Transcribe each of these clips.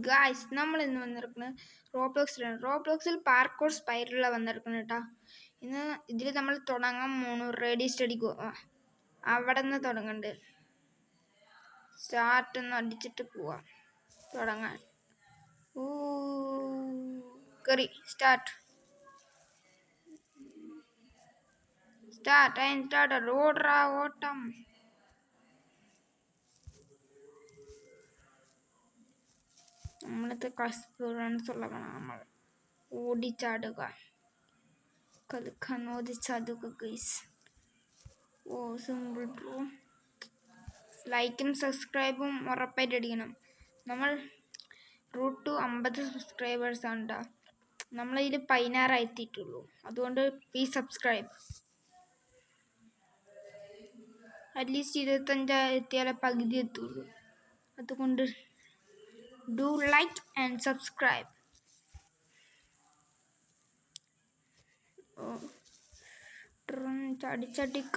Guys നമ്മൾ ഇന്ന് വന്നിരിക്കുന്നത് റോബ്ലോക്സിലാണ്. റോബ്ലോക്സിൽ പാർക്കോർ സ്പൈറലാണ് വന്നിരിക്കുന്നത് കേട്ടോ. ഇന്ന് ഇതിൽ നമ്മൾ തുടങ്ങാൻ പോണു. റെഡി സ്റ്റഡിക്കോ അവിടെ നിന്ന് തുടങ്ങണ്ട്. സ്റ്റാർട്ട് ഒന്ന് അടിച്ചിട്ട് പോവാം തുടങ്ങാൻ. കറി സ്റ്റാർട്ട് ഓടറാ ഓട്ടം. നമ്മളത്തെ എക്സ്പീരിയൻസ് ഉള്ളതാണ്. നമ്മൾ ഓടിച്ചാടുക, കളിക്കാൻ ഓടിച്ചാടുക ഗൈസ്. Simple bro. ലൈക്കും സബ്സ്ക്രൈബും ഉറപ്പായിട്ട് അടിക്കണം. നമ്മൾ റൂട്ട് ടു 50 സബ്സ്ക്രൈബേഴ്സാണ് കേട്ടോ. നമ്മളതിൽ 16 എത്തിയിട്ടുള്ളൂ. അതുകൊണ്ട് പ്ലീസ് സബ്സ്ക്രൈബ്. അറ്റ്ലീസ്റ്റ് 25 എത്തിയാലേ പകുതി എത്തുള്ളൂ. അതുകൊണ്ട് do like and subscribe. ചാടി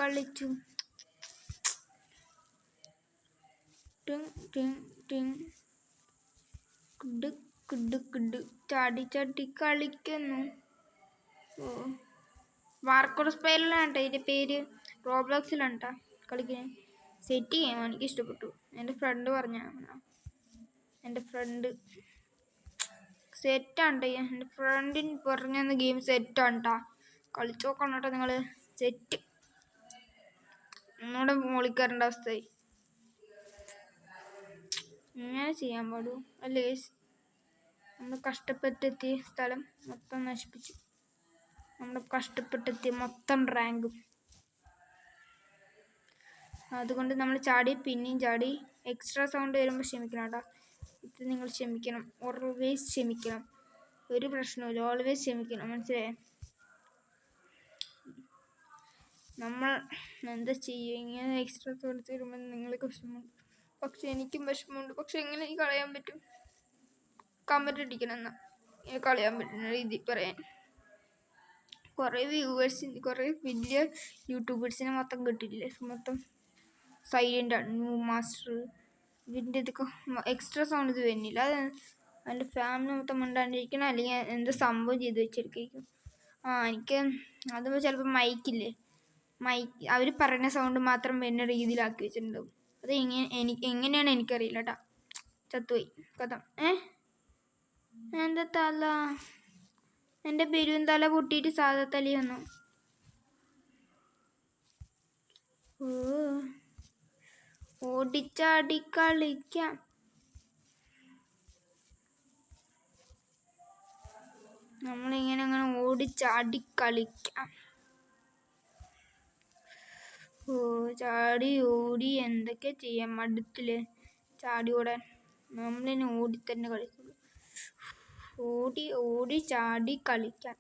കളിച്ചു. ചാടി കളിക്കുന്നു. വാർക്കോർ സ്പൈറലാണ് കേട്ടോ ഇതിൻ്റെ പേര്. റോബ്ലോക്സിലാണ് കേട്ടോ കളിക്കുന്നത്. സെറ്റ് ചെയ്യാൻ എനിക്ക് ഇഷ്ടപ്പെട്ടു. എൻ്റെ ഫ്രണ്ട് പറഞ്ഞാണ്. എൻ്റെ ഫ്രണ്ട് സെറ്റാണ് കേട്ടോ. എൻ്റെ ഫ്രണ്ടിന് പറഞ്ഞ ഗെയിം സെറ്റാണ് കേട്ടോ. കളിച്ചു നോക്കണം കേട്ടോ നിങ്ങൾ. സെറ്റ് ഒന്നുകൂടെ മോളിക്കറേണ്ട അവസ്ഥയായി. ഇങ്ങനെ ചെയ്യാൻ പാടൂ അല്ലേ? നമ്മൾ കഷ്ടപ്പെട്ടെത്തിയ സ്ഥലം മൊത്തം നശിപ്പിച്ചു. നമ്മൾ കഷ്ടപ്പെട്ടെത്തിയ മൊത്തം റാങ്കും. അതുകൊണ്ട് നമ്മൾ ചാടി പിന്നെയും ചാടി. എക്സ്ട്രാ സൗണ്ട് വരുമ്പോൾ ക്ഷമിക്കണം കേട്ടോ. ഇത് നിങ്ങൾ ക്ഷമിക്കണം. ഓൾവേസ് ക്ഷമിക്കണം. ഒരു പ്രശ്നമില്ല. ഓൾവേസ് ക്ഷമിക്കണം. മനസ്സിലായേ? നമ്മൾ എന്താ ചെയ്യുക? ഇങ്ങനെ എക്സ്ട്രാ സൗണ്ട് വരുമ്പോൾ നിങ്ങൾക്ക് വിഷമമുണ്ട്. പക്ഷെ എനിക്കും വിഷമമുണ്ട്. പക്ഷെ എങ്ങനെ എനിക്ക് കളയാൻ പറ്റും? കമൻറ്റ് അടിക്കണം. എന്നാൽ ഇങ്ങനെ കളയാൻ പറ്റുന്ന രീതി പറയാൻ. കുറേ വ്യൂവേഴ്സിന്, കുറേ വലിയ യൂട്യൂബേഴ്സിനെ മൊത്തം കിട്ടിയില്ലേ? മൊത്തം സൈലൻ്റാണ്. ന്യൂ മാസ്റ്റർ ഇതിൻ്റെ ഇതൊക്കെ എക്സ്ട്രാ സൗണ്ട് ഇത് വരുന്നില്ല. അത് എൻ്റെ ഫാമിലി മൊത്തം മിണ്ടാണ്ടിരിക്കണം. അല്ലെങ്കിൽ എന്ത് സംഭവം ചെയ്ത് വെച്ചിരിക്കും. എനിക്ക് അത് ചിലപ്പോൾ മൈക്കില്ലേ, മൈക്ക് അവർ പറയുന്ന സൗണ്ട് മാത്രം വരുന്ന രീതിയിലാക്കി വെച്ചിട്ടുണ്ടാവും. അത് എങ്ങനെയാണ് എനിക്കറിയില്ല കേട്ടോ. ചത്തുപോയി കഥ. എൻ്റെ തല, എൻ്റെ പെരുവും തല പൊട്ടിയിട്ട് സാധാ തലി വന്നു. ഓടിച്ചാടി കളിക്കാം. നമ്മളിങ്ങനെ അങ്ങനെ ഓടിച്ചാടി കളിക്കാം. ചാടി ഓടി എന്തൊക്കെ ചെയ്യാം. മടുത്തില്ലേ ചാടി ഓടാൻ? നമ്മളിനി ഓടി തന്നെ കളിക്കുള്ളൂ. ഓടി ഓടി ചാടി കളിക്കാം.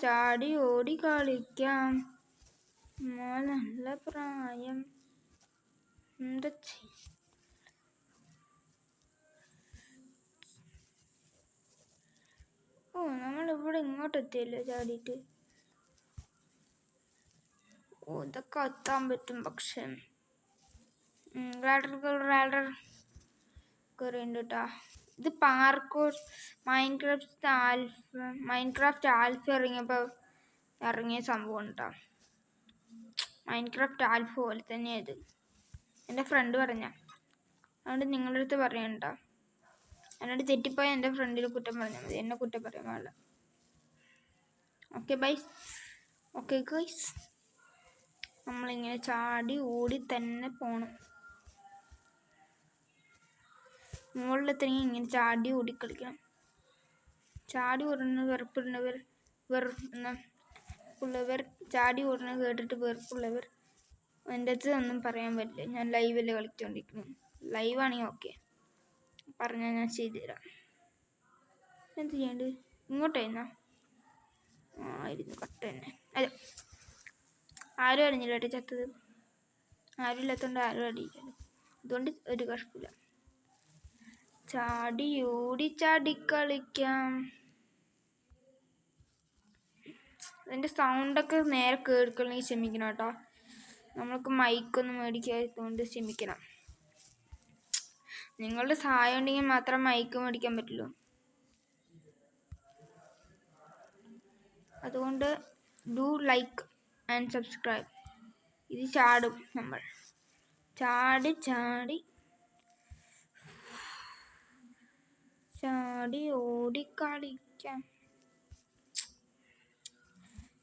ചാടി ഓടി കളിക്കാം. നല്ല പ്രായം. എന്താ നമ്മളിവിടെ ഇങ്ങോട്ട് എത്തിയല്ലോ ചാടിയിട്ട്. ഇതൊക്കെ എത്താൻ പറ്റും. പക്ഷെ കയറിയുണ്ട് കേട്ടോ. ഇത് പാർക്കോർ മൈൻക്രാഫ്റ്റ് ആൽഫ ഇറങ്ങിയ സംഭവം കേട്ടോ. മൈൻക്രാഫ്റ്റ് ആൽഫ പോലെ തന്നെയാണ് ഇത്. എൻ്റെ ഫ്രണ്ട് പറഞ്ഞ, അതുകൊണ്ട് നിങ്ങളുടെ അടുത്ത് പറയണ്ട. എന്നോട് തെറ്റിപ്പോയ എൻ്റെ ഫ്രണ്ടിൽ കുറ്റം പറഞ്ഞാൽ മതി. എന്നെ കുറ്റം പറയാൻ പാടില്ല. Okay bye. ഓക്കെ ഗൈസ്, നമ്മളിങ്ങനെ ചാടി ഓടി തന്നെ പോകണം. മുകളിലെത്തണമെങ്കിൽ ഇങ്ങനെ ചാടി ഓടി കളിക്കണം. ചാടി ഓടുന്ന വെറുപ്പുള്ളവർ ചാടി ഓടുന്നത് കേട്ടിട്ട് വെറുപ്പുള്ളവർ എൻ്റെ അടുത്ത് ഒന്നും പറയാൻ പറ്റില്ല. ഞാൻ ലൈവല്ലേ കളിച്ചുകൊണ്ടിരിക്കുന്നു. ലൈവാണെങ്കിൽ ഓക്കെ പറഞ്ഞാൽ ഞാൻ ചെയ്തുതരാം. എന്ത് ചെയ്യണ്ട്? ഇങ്ങോട്ടായിരുന്നോ? ആയിരുന്നു കട്ട തന്നെ. അതെ, ആരും അറിഞ്ഞില്ല കേട്ടോ ചത്തത്. ആരും ഇല്ലാത്തതുകൊണ്ട് ആരും അറിയില്ല. അതുകൊണ്ട് ഒരു കുഴപ്പമില്ല. ചാടി ഓടി ചാടി കളിക്കാം. അതിൻ്റെ സൗണ്ടൊക്കെ നേരെ കേൾക്കണമെങ്കിൽ ക്ഷമിക്കണം കേട്ടോ. നമ്മൾക്ക് മൈക്കൊന്നും മേടിക്കാത്തതുകൊണ്ട് ക്ഷമിക്കണം. നിങ്ങളുടെ സഹായം ഉണ്ടെങ്കിൽ മാത്രം മൈക്ക് മേടിക്കാൻ പറ്റുള്ളൂ. അതുകൊണ്ട് ഡു ലൈക്ക് ആൻഡ് സബ്സ്ക്രൈബ്. ഇത് ചാടും, നമ്മൾ ചാടി ചാടി ചാടി ഓടിക്കളിക്കാം.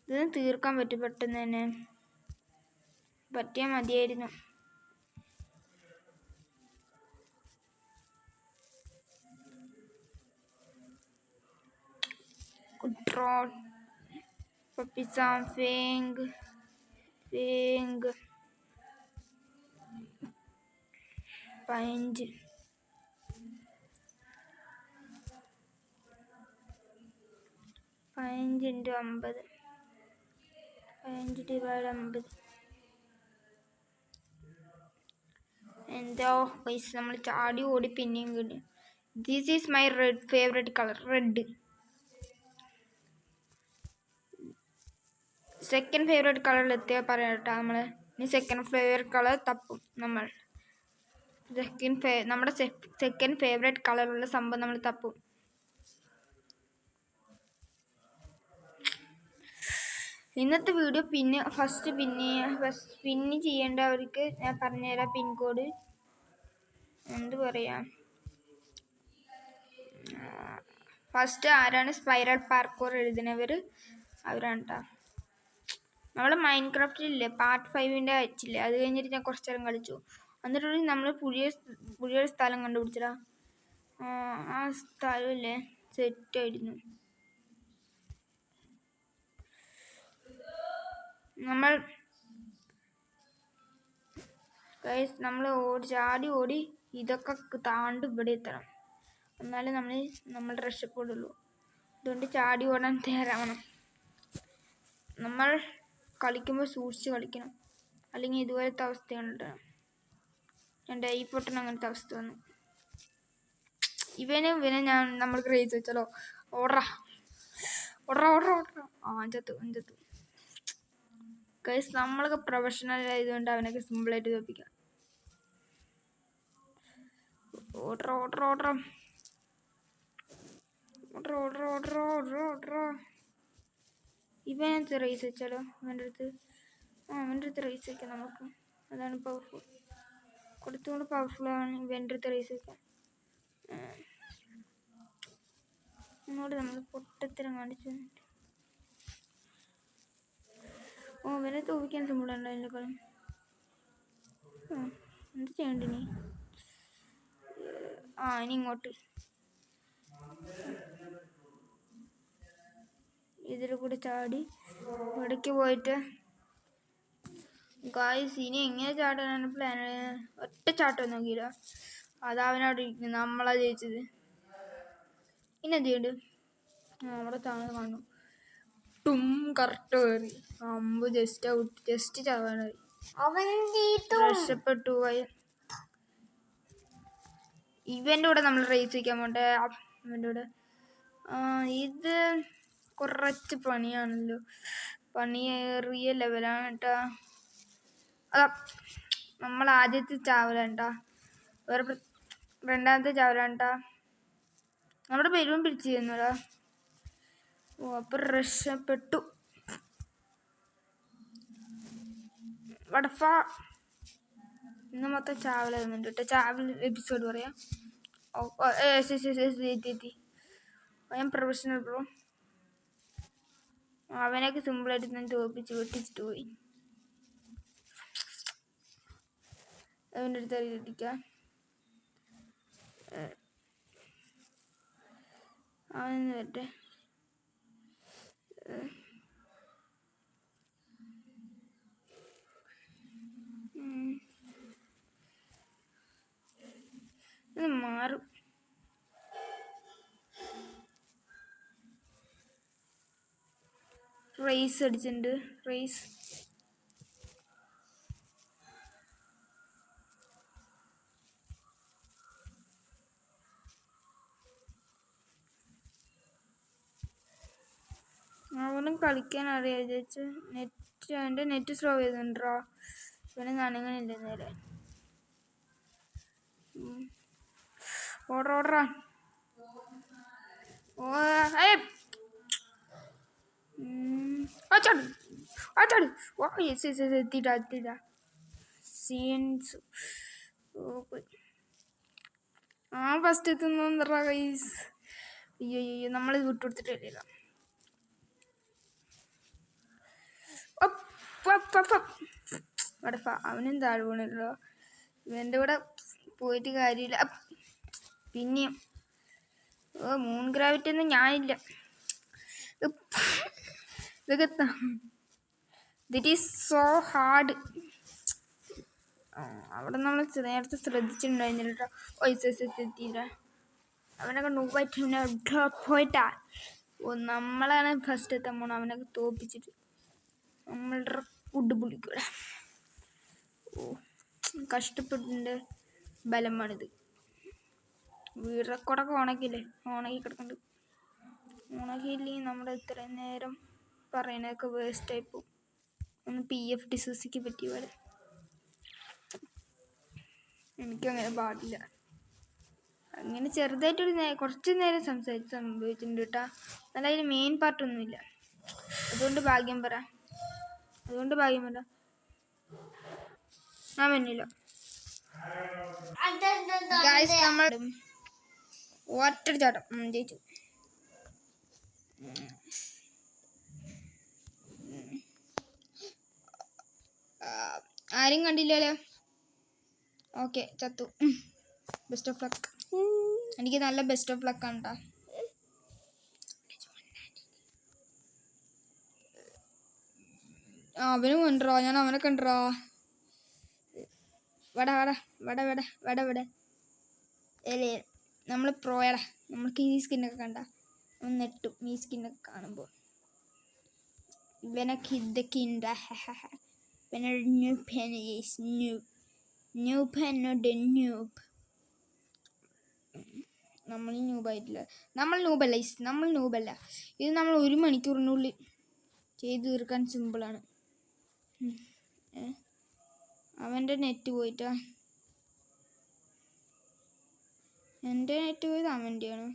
ഇത് തീർക്കാൻ പറ്റും പെട്ടെന്ന് തന്നെ. പറ്റിയാൽ മതിയായിരുന്നു. control puppy something 15 into 50 15 / 50 എന്തോ പൈസ നമ്മൾ ചാടി ഓടി പിന്നെയും കിട്ടി. This is my favourite colour, red. Second favourite കളറിൽ എത്തിയാൽ പറയാം കേട്ടോ. നമ്മൾ ഇനി സെക്കൻഡ് ഫേവറേറ്റ് കളർ തപ്പും. നമ്മൾ നമ്മുടെ സെക്കൻഡ് ഫേവറേറ്റ് കളറുള്ള സംഭവം നമ്മൾ തപ്പും. ഇന്നത്തെ വീഡിയോ പിന്നെ ചെയ്യേണ്ടവർക്ക് ഞാൻ പറഞ്ഞുതരാം പിൻകോഡ്. എന്ത് പറയാം, ഫസ്റ്റ് ആരാണ് സ്പൈറൽ പാർക്കോർ എഴുതുന്നവർ അവരാണ് കേട്ടോ. നമ്മൾ മൈൻക്രാഫ്റ്റിലില്ലേ പാർട്ട് 5 അയച്ചില്ലേ, അത് കഴിഞ്ഞിട്ട് ഞാൻ കുറച്ച് നേരം കളിച്ചു. എന്നിട്ട് നമ്മൾ പുതിയൊരു സ്ഥലം കണ്ടുപിടിച്ചടാ. ആ സ്ഥലമില്ലേ സെറ്റായിരുന്നു. നമ്മൾ ചാടി ഓടി ഇതൊക്കെ താണ്ട് ഇവിടെ എത്തണം, എന്നാലേ നമ്മൾ രക്ഷപ്പെടുള്ളൂ. അതുകൊണ്ട് ചാടി ഓടാൻ തയ്യാറാവണം. നമ്മൾ കളിക്കുമ്പോൾ സൂക്ഷിച്ച് കളിക്കണം, അല്ലെങ്കിൽ ഇതുപോലത്തെ അവസ്ഥയുണ്ട്. എൻ്റെ ഈ പൊട്ടൻ അങ്ങനത്തെ അവസ്ഥ വന്നു. ഇവനെ നമ്മൾ ക്രേസ് വെച്ചാലോ. ഓടറാ. ചത്തു. ഗൈസ്, നമ്മളൊക്കെ പ്രൊഫഷണൽ ആയതുകൊണ്ട് അവനൊക്കെ സിമ്പിളായിട്ട് തോൽപ്പിക്കാം. ഓടറാ. ഇവനടുത്ത് റേസ് വെച്ചാലോ. അവൻ്റെ അടുത്ത് റേസ് വയ്ക്കാം നമുക്ക്. അതാണ് പവർഫുൾ. കുറച്ചുകൂടെ പവർഫുള്ളാണ് ഇവൻ്റെ അടുത്ത് റേസ് വയ്ക്കാം. ഒന്നുകൂടെ നമ്മൾ പൊട്ടത്തരം കാണിച്ചു. ഇവനെ തോൽപ്പിക്കാൻ സിമ്പിളുണ്ട് അതിൻ്റെ കളി. എന്ത് ചെയ്യണ്ട ഇനി? ഇനി ഇങ്ങോട്ട് ഇതിൽ കൂടെ ചാടി ഇവിടേക്ക് പോയിട്ട് ഗായ്സ് ഇനി എങ്ങനെ ചാടാനാണ് പ്ലാൻ? ഒറ്റ ചാട്ടം നോക്കിയില്ല, അതവനവിടെ ഇരിക്കുന്നു. നമ്മളാ ജയിച്ചത്. ഇനി എന്ത് ചെയ്യണ്ട്? അവിടെ താഴ്ന്ന് കാണുന്നു. കറക്റ്റ് കയറി. അമ്പ് ജസ്റ്റ് ചാവാനായി. രക്ഷപ്പെട്ടു പോയി. ഇവൻ്റെ കൂടെ നമ്മൾ റേസ് വയ്ക്കാൻ പോട്ടെ. ഇവൻ്റെ കൂടെ ഇത് കുറച്ച് പണിയാണല്ലോ. പണിയേറിയ ലെവലാണ് കേട്ടോ. അതാ നമ്മൾ ആദ്യത്തെ ചാവലാണ്ടാ, രണ്ടാമത്തെ ചാവലാണ്ടാ. നമ്മുടെ ബലൂൺ പിടിച്ച് ചെയ്യുന്നടാ. അപ്പോൾ രക്ഷപ്പെട്ടു. വടഫ ഇന്ന് മൊത്തം ചാവലായിരുന്നുണ്ട് കേട്ടോ. ചാവൽ എപ്പിസോഡ് പറയാം. എത്തി. ഞാൻ പ്രൊഫഷണൽ ബ്രോ. അവനൊക്കെ സിമ്പിളായിട്ട് ഞാൻ വെട്ടിച്ചിട്ട് പോയി. അവൻ്റെ അടുത്ത് ഇരിക്കാം. അവനൊന്ന് വരട്ടെ. മാറും. റേസ് അടിച്ചിട്ടുണ്ട്. റേസ് അവനും കളിക്കാൻ അറിയാം ചേച്ചി. എൻ്റെ നെറ്റ് സ്ലോ ചെയ്തിട്ടുണ്ടോ? ഇവനെ നനങ്ങനില്ല നേരെ. ഓർഡറാ. എത്തിട്ടാ സീൻസ്. ഫസ്റ്റ് എത്തുന്നോ ഗൈസ്. അയ്യോ നമ്മൾ വിട്ടുകൊടുത്തിട്ടില്ല. അവനും താഴെ വീണല്ലോ. ഇവൻ്റെ കൂടെ പോയിട്ട് കാര്യമില്ല. പിന്നെയും മൂൺ ഗ്രാവിറ്റി ഒന്നും ഞാനില്ല. ഇതൊക്കെ ദിറ്റ് ഈസ് സോ ഹാർഡ്. അവിടെ നമ്മൾ നേരത്തെ ശ്രദ്ധിച്ചിട്ടുണ്ടായിരുന്നില്ല കേട്ടോ. എത്തിയില്ല. അവനൊക്കെ നൂപ്പായിട്ട് പോയിട്ടാ. നമ്മളാണ് ഫസ്റ്റ് എത്താൻ പോണം. അവനൊക്കെ തോപ്പിച്ചിട്ട് നമ്മളുടെ ഫുഡ് പുളിക്കൂട. കഷ്ടപ്പെട്ടിൻ്റെ ബലമാണിത്. വീടക്കൊടൊക്കെ ഉണക്കി കിടക്കുന്നുണ്ട്. ഉണക്കിയില്ലെങ്കിൽ നമ്മുടെ ഇത്രയും നേരം പറയണതൊക്കെ വേസ്റ്റായി പോകും. ഒന്ന് PF ഡിസൂസിക്ക് പറ്റിയ പോലെ. എനിക്കങ്ങനെ പാടില്ല. അങ്ങനെ ചെറുതായിട്ടൊരു കുറച്ച് നേരം സംഭവിച്ചിട്ടുണ്ട് കേട്ടോ. എന്നാൽ അതിന് മെയിൻ പാർട്ടൊന്നുമില്ല. അതുകൊണ്ട് ഭാഗ്യം പറ. ഞാൻ വന്നില്ല. വാട്ടർ ചാട്ടം ജയിച്ചു. ആരും കണ്ടില്ലല്ലോ. ഓക്കെ, ചത്തു. Best of luck. എനിക്ക് നല്ല ബെസ്റ്റ് ഓഫ് ലക്ക് ആണ്. അവനും കണ്ടോ? ഞാൻ അവനെ കണ്ടോ? വട നമ്മൾ പ്രോയടാ. നമ്മൾക്ക് ഈ സ്കിന്നൊക്കെ കണ്ട നെട്ടും ഈ സ്കിന്നൊക്കെ കാണുമ്പോൾ. ഇവനൊക്കെ ഇതൊക്കെ ഉണ്ട്. നമ്മൾ ന്യൂബായിട്ടില്ല. നമ്മൾ ന്യൂബല്ല. ഇത് നമ്മൾ 1 മണിക്കൂറിനുള്ളിൽ ചെയ്തു തീർക്കാൻ സിമ്പിളാണ്. അവൻ്റെ നെറ്റ് പോയിട്ടാ. എൻ്റെ നെറ്റ് പോയത് അവൻ്റെയാണ്.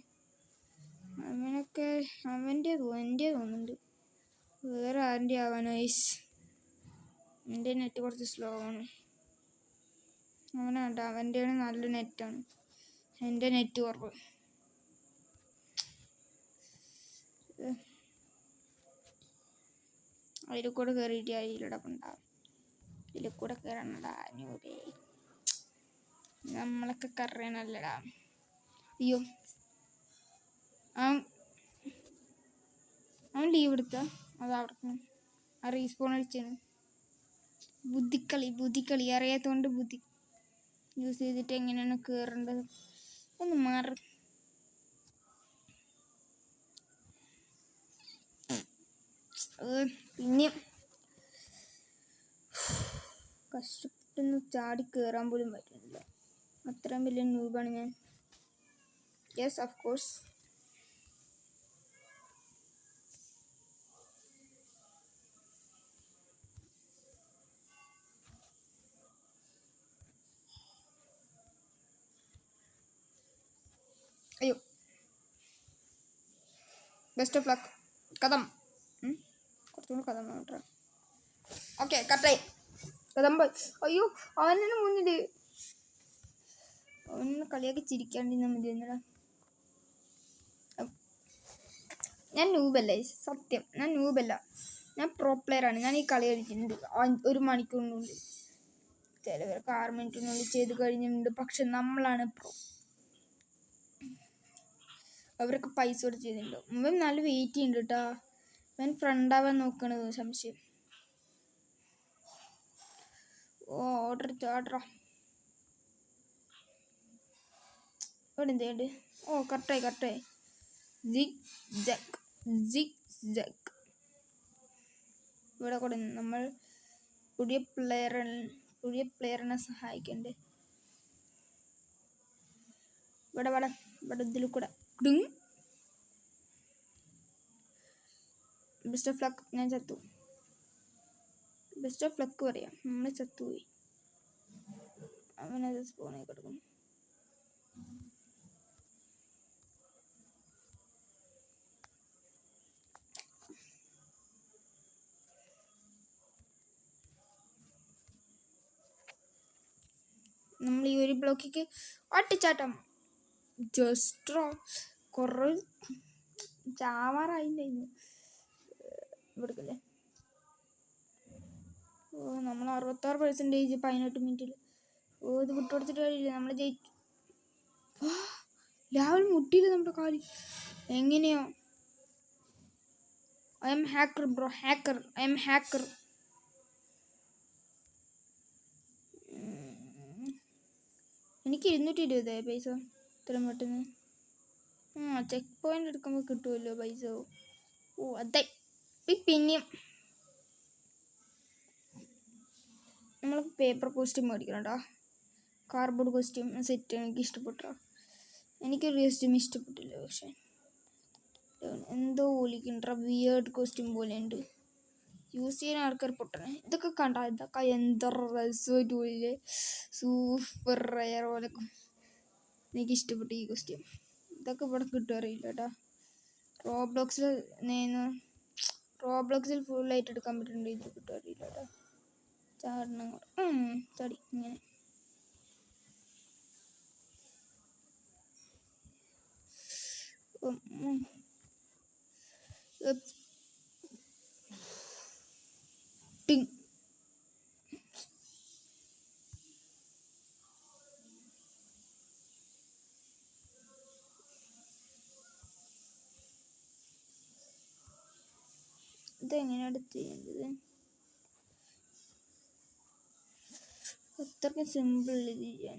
അവൻ്റെ തോന്നുന്നുണ്ട്. വേറെ ആരുടെ ആവാനോ. എൻ്റെ നെറ്റ് കുറച്ച് സ്ലോ ആണ്. അവനാണ്ട. അവൻ്റെയാണ് നല്ല നെറ്റാണ്. എൻ്റെ നെറ്റ് കുറവ്. അതിൽ കൂടെ കയറിയിട്ട് അതിലിടപ്പുണ്ടാവും. ഇതിൽ കൂടെ കയറണടാ ന്യൂബേ. നമ്മളൊക്കെ കറയണല്ലടാ. അയ്യോ, അവൻ ലീവ് എടുത്ത അതവിടെ റീസ്പോൺ അടിച്ചാണ്. ബുദ്ധിക്കളി അറിയാത്തതുകൊണ്ട് ബുദ്ധി യൂസ് ചെയ്തിട്ട് എങ്ങനെയാണ് കയറേണ്ടത് ഒന്ന് മാറി. പിന്നെ കഷ്ടപ്പെട്ടൊന്ന് ചാടി കയറാൻ പോലും പറ്റുന്നില്ല. അത്രയും വലിയ ന്യൂബാണ് ഞാൻ. Yes, of course. അയ്യോ, ബെസ്റ്റ് ഓഫ് ലക്ക്. കഥം കുറച്ചുകൂടി കഥം കേട്ടോ. ഓക്കെ, കട്ടായി. കഥം. അയ്യോ, അവനെ മുന്നിൽ അവനൊന്ന് കളിയാക്കി ചിരിക്കാണ്ടിരുന്നാൽ മതി എന്നടാ. ഞാൻ ന്യൂബല്ലേ, സത്യം. ഞാൻ ന്യൂബല്ല, ഞാൻ പ്രോ പ്ലെയറാണ്. ഞാൻ ഈ കളി കളിച്ചിട്ടുണ്ട് 1 മണിക്കൂറിനുള്ളിൽ. ചിലവർക്ക് 6 മിനിറ്റിനുള്ളിൽ ചെയ്ത് കഴിഞ്ഞിട്ടുണ്ട്. പക്ഷെ നമ്മളാണ് പ്രോ. അവർക്ക് പൈസ കൊടുത്ത് ചെയ്തിട്ടുണ്ടോ? ഇവൻ നല്ല വെയിറ്റ് ചെയ്യുന്നുണ്ട് കേട്ടോ. ഇവൻ ഫ്രണ്ടാവാൻ നോക്കണത് സംശയം. ഓർഡർ ചാടറ. ഇവിടെ എന്തുണ്ട്? കറക്റ്റായി. സിഗ് ഇവിടെ കൂടെ നമ്മൾ പുതിയ പ്ലെയറിനെ സഹായിക്കണ്ടേ. ഇവിടെ ഇതിൽ കൂടെ ബെസ്റ്റ് ഓഫ് ലക്ക്. ഞാൻ ചത്തു. ബെസ്റ്റ് ഓഫ് ലക്ക് പറയാം. നമ്മൾ ചത്തുപോയി. അവനത് സ്പോണായി കിടക്കും. നമ്മൾ ഈ ഒരു ബ്ലോക്കിക്ക് ഒട്ടിച്ചാട്ടം. ജസ്റ്റ് കുറേ ചാവാറായില്ലായിരുന്നു. ഇവിടക്കല്ലേ. ഓ നമ്മൾ 66% 18 മിനിറ്റിൽ. ഓ ഇത് വിട്ടുകൊടുത്തിട്ട് കഴിയില്ല. നമ്മൾ ജയിച്ചു. രാവിലെ മുട്ടിയില്ല നമ്മുടെ കാല്. എങ്ങനെയോ. I M hacker bro. Hacker. I M hacker. എനിക്ക് 220 പൈസ ഇത്രയും പെട്ടെന്ന്. ചെക്ക് പോയിന്റ് എടുക്കുമ്പോൾ കിട്ടുമല്ലോ പൈസ. ഓ അതെ. പിന്നെയും നമ്മൾ പേപ്പർ കോസ്റ്റ്യൂം മേടിക്കണം കേട്ടോ. കാർഡ്ബോർഡ് കോസ്റ്റ്യൂം സെറ്റ് എനിക്ക് ഇഷ്ടപ്പെട്ടോ. എനിക്കൊരു കോസ്റ്റ്യൂം ഇഷ്ടപ്പെട്ടില്ല. പക്ഷെ എന്തോ ഒലിക്കണ്ട വിയേർഡ് കോസ്റ്റ്യൂം പോലെ ഉണ്ട്. യൂസ് ചെയ്യാൻ ആൾക്കാർ പൊട്ടണേ. ഇതൊക്കെ കണ്ട ഇതൊക്കെ എന്താ രസമായിട്ട് പോയില്ലേ. സൂപ്പർ റയർ പോലെ. എനിക്ക് ഇഷ്ടപ്പെട്ടു ഈ കോസ്റ്റ്യൂം. ഇതൊക്കെ ഇവിടെ കിട്ടുമറിയില്ല കേട്ടോ. റോബ്ലോക്സിൽ ഫുള്ളായിട്ട് എടുക്കാൻ പറ്റുന്നുണ്ട്. ഇത് കിട്ടുമറിയില്ല കേട്ടോ. ചാടണം ചാടി ഇങ്ങനെ. ടിങ്. ഇതെങ്ങനെയാണ് ചെയ്യേണ്ടത്? അത്രയ്ക്ക് സിമ്പിൾ ഇത് ചെയ്യാൻ.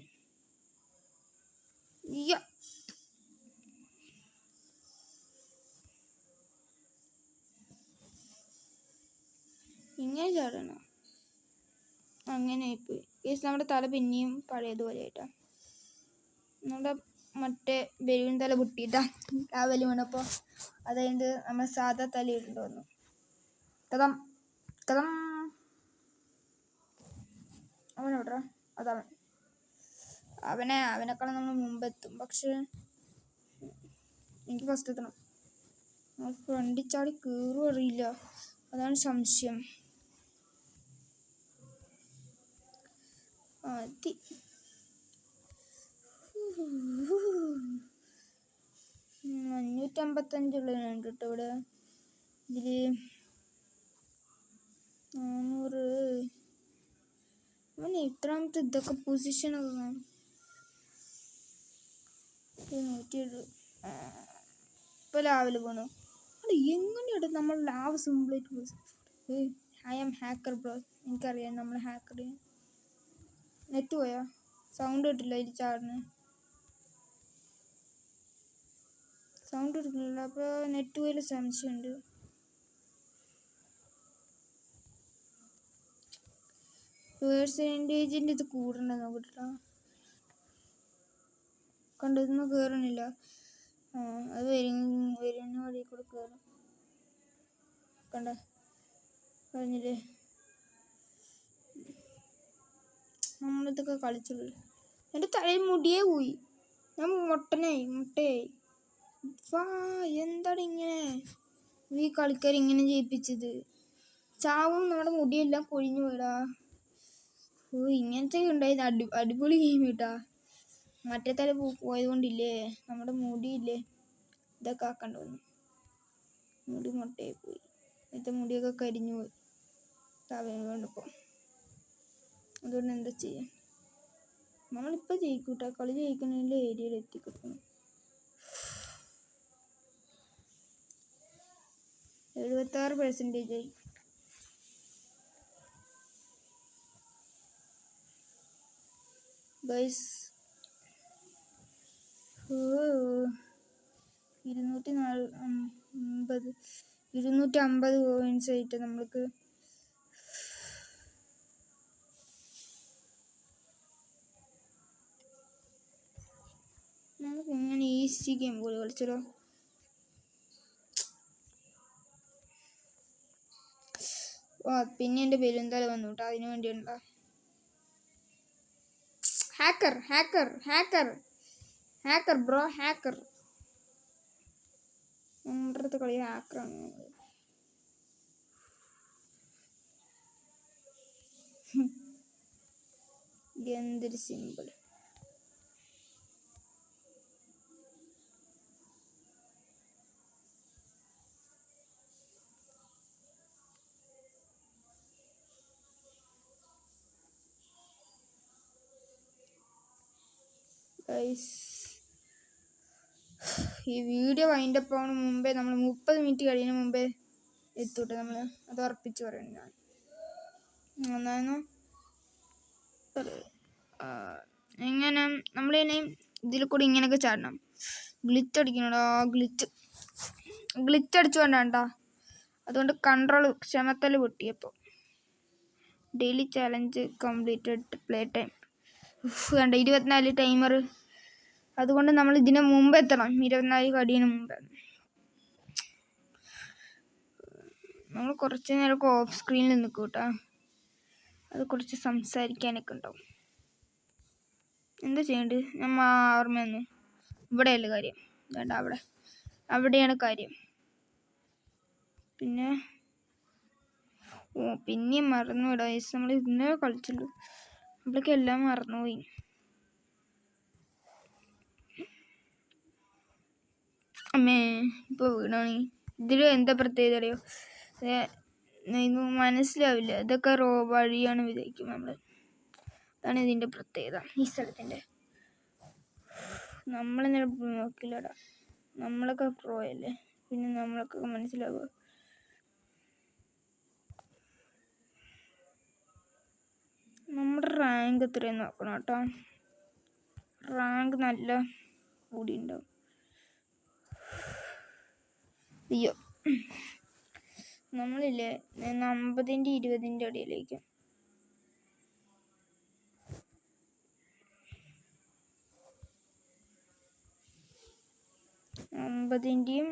ഇങ്ങനെ ചാടണം. അങ്ങനെ ആയിപ്പോയി. കേസ് നമ്മുടെ തല പിന്നെയും പഴയതുപോലെ ആയിട്ടാ. നമ്മുടെ മറ്റേ ബലൂൺ തല പൊട്ടിയിട്ടാ ആ ബലൂണപ്പോൾ അതായത് നമ്മൾ സാധാ തല ഇടേണ്ടി വന്നു. കഥം കഥം. അവനോടാ അതവൻ. അവനെക്കാളും നമ്മൾ മുമ്പെത്തും. പക്ഷെ എനിക്ക് ഫസ്റ്റ് എത്തണം. ഫ്രണ്ടിൽ ചാടി കയറും അറിയില്ല. അതാണ് സംശയം. മതി. 555 കേട്ടോ ഇവിടെ. ഇതിൽ 400. അവന് ഇത്രാമത്തെ ഇതൊക്കെ പൊസിഷനൊക്കെ കാണും. 107. ഇപ്പോൾ ലാവിൽ പോണു. അത് എങ്ങനെയാണ് നമ്മൾ ലാവ് സിമ്പിളായിട്ട് പോയി. I am hacker bro. എനിക്കറിയാം നമ്മൾ ഹാക്കർ. നെറ്റ് പോയാ സൗണ്ട് കിട്ടില്ല. അതിൽ ചാടിന് സൗണ്ട് കിട്ടുന്നില്ല. അപ്പോൾ നെറ്റ് പോയാലും സംശയമുണ്ട്. പേഴ്സൻറ്റേജിൻ്റെ ഇത് കൂടണ്ട നോക്കട്ടോ. കണ്ടതൊന്നും കയറണില്ല. അത് വരുന്ന വഴി കൂടെ കയറും. കണ്ട കഴിഞ്ഞില്ലേ. നമ്മളിതൊക്കെ കളിച്ചുള്ളൂ. എൻ്റെ തലയിൽ മുടിയേ പോയി. ഞാൻ മുട്ടയായി. എന്താണ് ഇങ്ങനെ ഈ കളിക്കാർ ഇങ്ങനെ ചെയ്യിപ്പിച്ചത്? ചാവും നമ്മുടെ മുടിയെല്ലാം പൊഴിഞ്ഞു പോയിടാ. ഇങ്ങനത്തെ ഉണ്ടായത് അടിപൊളി ഗെയിം കേട്ടാ. മറ്റേ തല പോയത് കൊണ്ടില്ലേ നമ്മുടെ മുടിയില്ലേ ഇതൊക്കെ ആക്കണ്ട വന്നു. മുടി മുട്ടയായി പോയി. ഇന്നത്തെ മുടിയൊക്കെ കരിഞ്ഞു പോയി. വേണ്ടപ്പോൾ അതുകൊണ്ട് എന്താ ചെയ്യാൻ. നമ്മളിപ്പോൾ ജയിക്കൂട്ടാ. കളി ജയിക്കണമെങ്കിൽ ഏരിയയിൽ എത്തിക്കിട്ടണം. 76% ഗൈസ്. 250 പോയിന്റ്സ് ആയിട്ട് നമ്മൾക്ക് ഇങ്ങനെ ഈസി ഗെയിം പോലെ കളിച്ചല്ലോ. പിന്നെ എൻ്റെ പേര് എന്തായാലും വന്നു കേട്ടോ, അതിനു വേണ്ടിയുണ്ടോ. Hacker hacker hacker hacker bro, hacker. നമ്മുടെ അടുത്ത് കളി ഹാക്കറാണ്. എന്തൊരു സിമ്പിൾ. ഈ വീഡിയോ വൈൻഡപ്പ് ആവുന്ന മുമ്പേ നമ്മൾ 30 മിനിറ്റ് കഴിയുന്ന മുമ്പേ എത്തൂട്ടെ. നമ്മൾ അത് ഉറപ്പിച്ച് പറയണം. ഞാൻ എന്നായിരുന്നു എങ്ങനെ നമ്മളിനി ഇതിൽ കൂടി ഇങ്ങനെയൊക്കെ ചാടണം. ഗ്ലിച്ച് അടിക്കണടാ, ഗ്ലിച്ച് അടിച്ചുകൊണ്ടാണ്ടാ. അതുകൊണ്ട് കൺട്രോൾ ക്ഷമത്തൽ പൊട്ടിയപ്പോൾ. Daily challenge completed, play time കണ്ട 24 ടൈമർ. അതുകൊണ്ട് നമ്മൾ ഇതിന് മുമ്പ് എത്തണം, 24 കടിയന് മുമ്പ്. നമ്മൾ കുറച്ച് നേരമൊക്കെ ഓഫ് സ്ക്രീനിൽ നിൽക്കും കേട്ടോ. അത് കുറച്ച് സംസാരിക്കാനൊക്കെ ഉണ്ടാവും. എന്താ ചെയ്യേണ്ടത്? നമ്മൾ ഓർമ്മയൊന്നും ഇവിടെയല്ല കാര്യം, വേണ്ട അവിടെയാണ് കാര്യം. പിന്നെയും മറന്നുവിടാ. നമ്മൾ ഇന്നേ കളിച്ചുള്ളൂ, നമ്മളൊക്കെ എല്ലാം മറന്നുപോയി. അമ്മേ ഇപ്പോൾ വീണാണ്. ഇതിൽ എന്താ പ്രത്യേകത അറിയോ? ഇത് മനസ്സിലാവില്ല. ഇതൊക്കെ വഴിയാണ് വിചാരിക്കും നമ്മൾ. അതാണ് ഇതിൻ്റെ പ്രത്യേകത ഈ സ്ഥലത്തിൻ്റെ. നമ്മളിങ്ങനെ നോക്കില്ലടാ, നമ്മളൊക്കെ പ്രോ അല്ലേ, പിന്നെ നമ്മളൊക്കെ മനസ്സിലാവുക. നമ്മുടെ റാങ്ക് എത്രയും നോക്കണം കേട്ടോ. റാങ്ക് നല്ല കൂടി ഉണ്ടാവും. അയ്യോ, നമ്മളില്ലേ 50-ൻ്റെ 20-ൻ്റെ ഇടയിലേക്ക്. അമ്പതിൻ്റെയും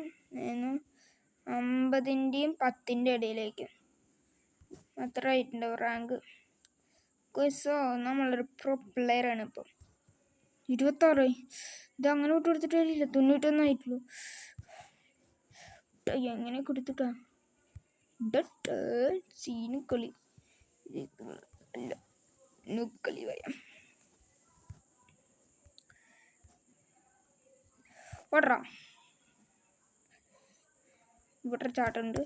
10-ൻ്റെ ഇടയിലേക്ക് അത്ര ആയിട്ടുണ്ടാവും റാങ്ക്. സോ നമ്മളൊരു പ്രോ പ്ലെയറാണ് ഇപ്പോൾ. 26. ഇത് അങ്ങനെ വിട്ട് കൊടുത്തിട്ട് കാര്യമില്ല, 91 ആയിട്ടുള്ളൂ. എങ്ങനെ കൊടുത്തിട്ടാ സീനുകളി അല്ല, നൂക്കളി പറയാം. ഓടറാ, ഇവിടെ ചാട്ടുണ്ട്.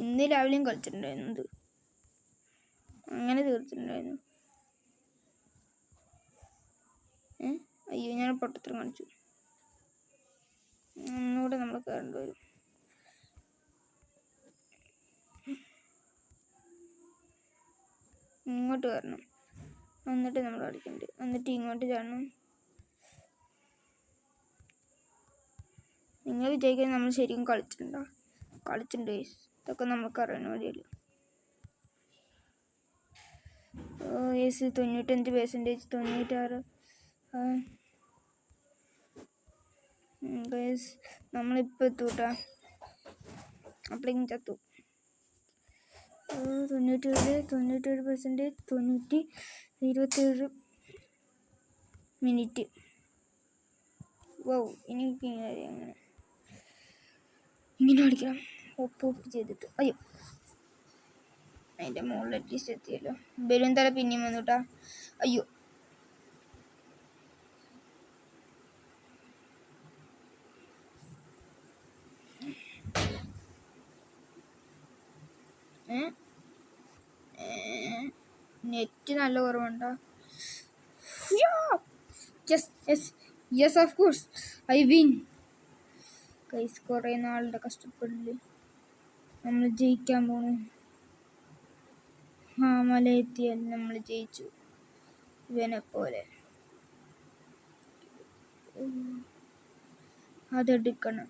ഇന്ന് രാവിലെയും കളിച്ചിട്ടുണ്ടായിരുന്നു. അങ്ങനെ തീർച്ചിട്ടുണ്ടായിരുന്നു. അയ്യോ, ഞാൻ പൊട്ടത്തരം കാണിച്ചു. ഒന്നുകൂടെ നമ്മൾ കയറേണ്ടി വരും. ഇങ്ങോട്ട് കയറണം, എന്നിട്ട് നമ്മൾ കളിക്കണ്ട്. എന്നിട്ട് ഇങ്ങോട്ട് ചാടണം. നിങ്ങൾ വിചാരിക്കാൻ നമ്മൾ ശരിക്കും കളിച്ചിട്ടുണ്ട്. ഇതൊക്കെ നമുക്ക് അറിയണ വഴിയല്ലോ. 95%, 96. നമ്മളിപ്പോൾ എത്തൂട്ടാ. അപ്പോഴേക്കും ചത്തു. 97%, 27 മിനിറ്റ്. എനിക്ക് ഇങ്ങനെ അടിക്കണം, ഒപ്പ് ചെയ്തിട്ട്. അയ്യോ, അതിൻ്റെ മുകളിൽ അറ്റ്ലീസ്റ്റ് എത്തിയല്ലോ. ബലൂൺ തല പിന്നെയും വന്നുട്ടാ. അയ്യോ, നെറ്റ് നല്ല കുറവുണ്ടോ? Yes of course I win. Guys, കുറേ നാളുടെ കഷ്ടപ്പെടില്ലേ, നമ്മൾ ജയിക്കാൻ പോണു. മലയെത്തിയാൽ നമ്മൾ ജയിച്ചു, ഇവനെ പോലെ. അതെടുക്കണം.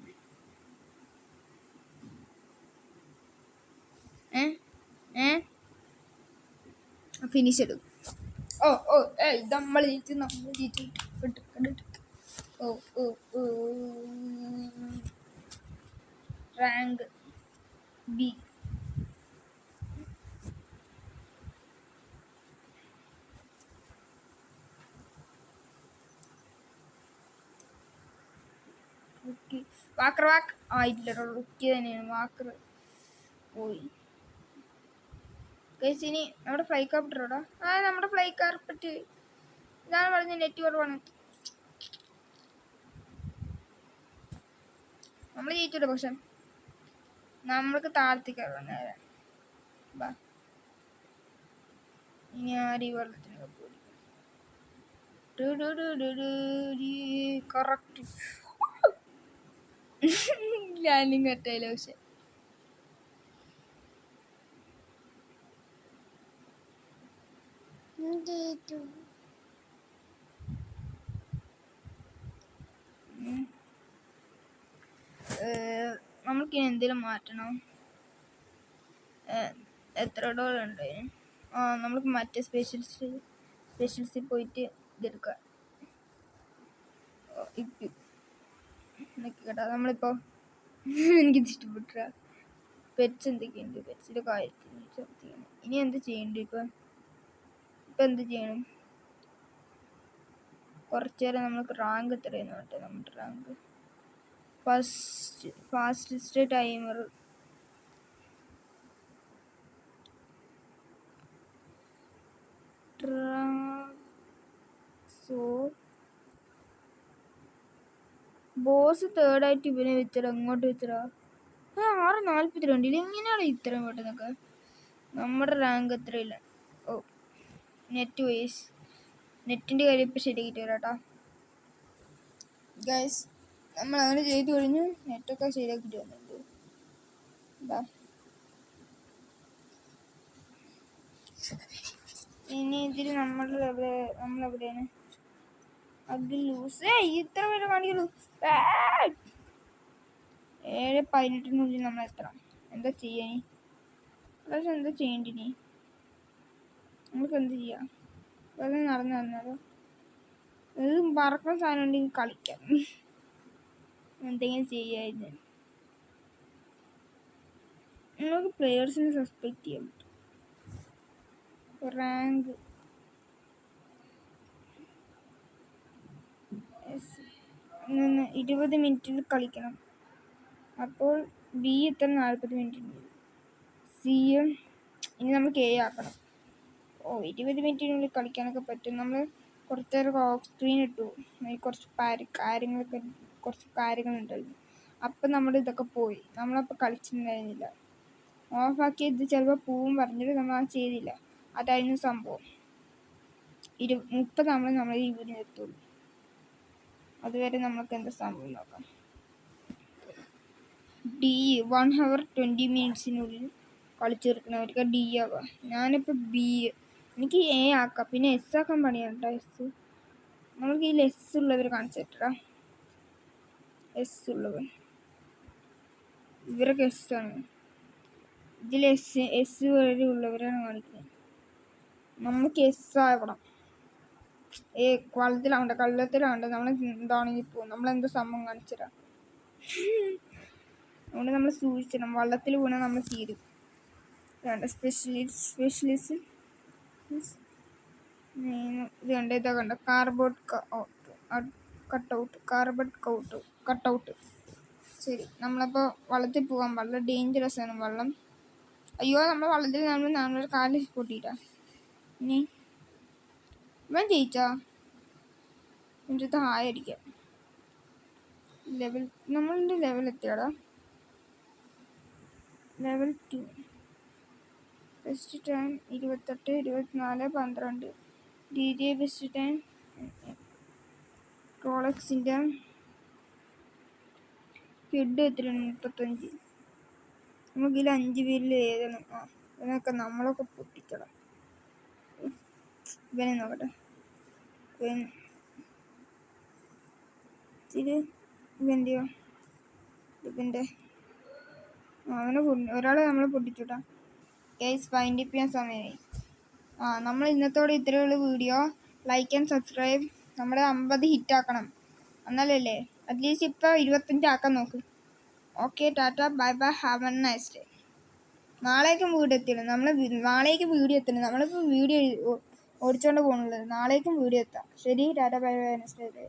ഫിനിഷ് എടുക്കും. നമ്മൾ ജയിച്ചു. Rank B. റുക്കി വാക്കർ വാക്ക് ആയിട്ടില്ല, റുക്കി തന്നെയാണ്. വാക്കർ പോയി. ഗൈസ് ഇനി നമ്മുടെ ഫ്ലൈ കാർപ്പറ്ററോടാ. നമ്മുടെ ഫ്ലൈ കാർപ്പറ്റ് ഇതാണ് പറഞ്ഞ നെറ്റ് കുറവാണ്. നമ്മൾ ജയിച്ചില്ല, പക്ഷെ നമ്മൾക്ക് താഴ്ത്തിക്കറ നേരെ. ഇനി ആര് ഈ വെള്ളത്തിനൊക്കെ പോയി കറക്റ്റ് ലാൻഡിങ് കറക്റ്റായില്ല. പക്ഷെ നമുക്കിനി എന്തെങ്കിലും മാറ്റണം. എത്ര ഡോളർ ഉണ്ട്? നമ്മൾക്ക് മറ്റേ സ്പെഷ്യൽസിൽ പോയിട്ട് ഇതെടുക്കാം. കേട്ടോ നമ്മളിപ്പോൾ എനിക്കിത് ഇഷ്ടപ്പെട്ട പെറ്റ്സ് എന്തൊക്കെയുണ്ട്, പെറ്റ്സിൻ്റെ കാര്യത്തിൽ ഇനി എന്ത് ചെയ്യണ്ട? ഇപ്പം എന്ത് ചെയ്യണം? കുറച്ച് നേരം നമുക്ക് റാങ്ക് എത്രയെന്ന് കേട്ടോ. നമ്മുടെ റാങ്ക് ഫാസ്റ്റസ്റ്റ് ടൈമർ ബോസ് തേർഡായിട്ട് ഇവനെ വെച്ചടാ. അങ്ങോട്ട് വെച്ചടാ. 6:42. എങ്ങനെയാണ് ഇത്രയും പെട്ടെന്നൊക്കെ? നമ്മുടെ റാങ്ക് എത്രയില്ല. നെറ്റ് വേസ് നെറ്റിൻ്റെ കാര്യം ഇപ്പം ശരിയാക്കിയിട്ട് വരാട്ടോ ഗൈസ്. നമ്മൾ അങ്ങനെ ചെയ്തു കഴിഞ്ഞു. നെറ്റൊക്കെ ശരിയാക്കിയിട്ട് വന്നിട്ടുണ്ട്. ഇനി ഇതിൽ നമ്മളെവിടെയാണ്? ലൂസ് ഇത്ര പേര് കാണിക്കുള്ളൂ. 7:18 നമ്മൾ എത്തണം. എന്താ ചെയ്യാൻ? പക്ഷെ എന്താ ചെയ്യണ്ടിനി? നമുക്ക് എന്ത് ചെയ്യാം? വെറുതെ നടന്നാലോ? ഇത് പറക്കുന്ന സാധനം ഉണ്ടെങ്കിൽ കളിക്കാം. എന്തെങ്കിലും ചെയ്യായിരുന്നു. നമുക്ക് പ്ലെയേഴ്സിനെ സസ്പെക്ട് ചെയ്യാൻ പറ്റും. റാങ്ക് 20 മിനിറ്റിൽ കളിക്കണം. അപ്പോൾ ബി എത്ര 40 മിനിറ്റ്. സി ഇനി നമുക്ക് എ ആക്കണം. 20 മിനിറ്റിനുള്ളിൽ കളിക്കാനൊക്കെ പറ്റും. നമ്മൾ കുറച്ച് നേരം ഓഫ് സ്ക്രീൻ ഇട്ടു. കുറച്ച് കാര്യങ്ങളുണ്ടല്ലോ. അപ്പം നമ്മുടെ ഇതൊക്കെ പോയി. നമ്മളപ്പോൾ കളിച്ചിട്ടുണ്ടായിരുന്നില്ല. ഓഫാക്കി ഇത് ചിലപ്പോൾ പൂവും പറഞ്ഞിട്ട് നമ്മൾ അത് ചെയ്തില്ല. അതായിരുന്നു സംഭവം. 30 നമ്മൾ ഈ വീഡിയോ നിർത്തുള്ളൂ. അതുവരെ നമുക്ക് എന്താ സംഭവം നോക്കാം. ഡി 1 hour 20 മിനിറ്റ്സിനുള്ളിൽ കളിച്ചെടുക്കണവർക്ക് ഡി ആവാം. ഞാനിപ്പോൾ ബി, എനിക്ക് എ ആക്കാം. പിന്നെ എസ് ആക്കാൻ പണിയാണ് കേട്ടോ. എസ് നമ്മൾക്ക് ഇതിൽ എസ് ഉള്ളവർ കാണിച്ചിട്ടാ. എസ് ഉള്ളവർ ഇവരൊക്കെ എസ് ആണ്. ഇതിൽ എസ് വരെ ഉള്ളവരാണ് കാണിക്കുന്നത്. നമുക്ക് എസ് ആവണം. കള്ളത്തിലാവണ്ട. നമ്മൾ എന്താണെങ്കിൽ പോകും. നമ്മളെന്താ സംഭവം കാണിച്ചിടാം. അതുകൊണ്ട് നമ്മൾ സൂക്ഷിക്കണം. വള്ളത്തിൽ വീണാൽ നമ്മൾ തീരും. സ്പെഷ്യലിസ്റ്റ് ഇത് കണ്ട ഇതാ കണ്ട കാർബോർഡ് കട്ടൗട്ട്. ശരി, നമ്മളപ്പോൾ വള്ളത്തിൽ പോകാൻ. വള്ളം ഡേഞ്ചറസ് ആണ്. വെള്ളം അയ്യോ, നമ്മൾ വള്ളത്തിൽ നമ്മളൊരു കാലിൽ പൊട്ടിയിട്ടാ. ഇനി ഇവൻ ജയിച്ചാ എൻ്റെ താഴടിക്കാം. നമ്മളുടെ ലെവൽ എത്തിയാടാ. Level 2. Best time 28, 24, 12. DJ best time റോളക്സിൻ്റെ ഹെഡ് എത്രയാണ്? 35. നമുക്കിതിൽ 5 പേരിൽ ഏതാണ്? ഇവനൊക്കെ നമ്മളൊക്കെ പൊട്ടിക്കണം. ഇവനെ നോക്കട്ടെ. ഇവൻ്റെ അവനെ ഒരാളെ നമ്മൾ പൊട്ടിച്ചുട്ടാ. ഗൈസ് ഫൈൻഡ് ചെയ്യാൻ സമയമായി. നമ്മൾ ഇന്നത്തോടെ ഇത്രയുള്ള വീഡിയോ. Like and subscribe. നമ്മുടെ 50 ഹിറ്റാക്കണം. എന്നാലല്ലേ അറ്റ്ലീസ്റ്റ് ഇപ്പോൾ 25 ആക്കാൻ നോക്ക്. Okay, tata, bye bye, have a nice day. നാളേക്കും വീഡിയോ എത്തില്ല. നമ്മളിപ്പോൾ വീഡിയോ ഓടിച്ചുകൊണ്ട് പോകുന്നുള്ളത്. നാളേക്കും വീഡിയോ എത്താം. ശരി, tata, bye bye, nice day.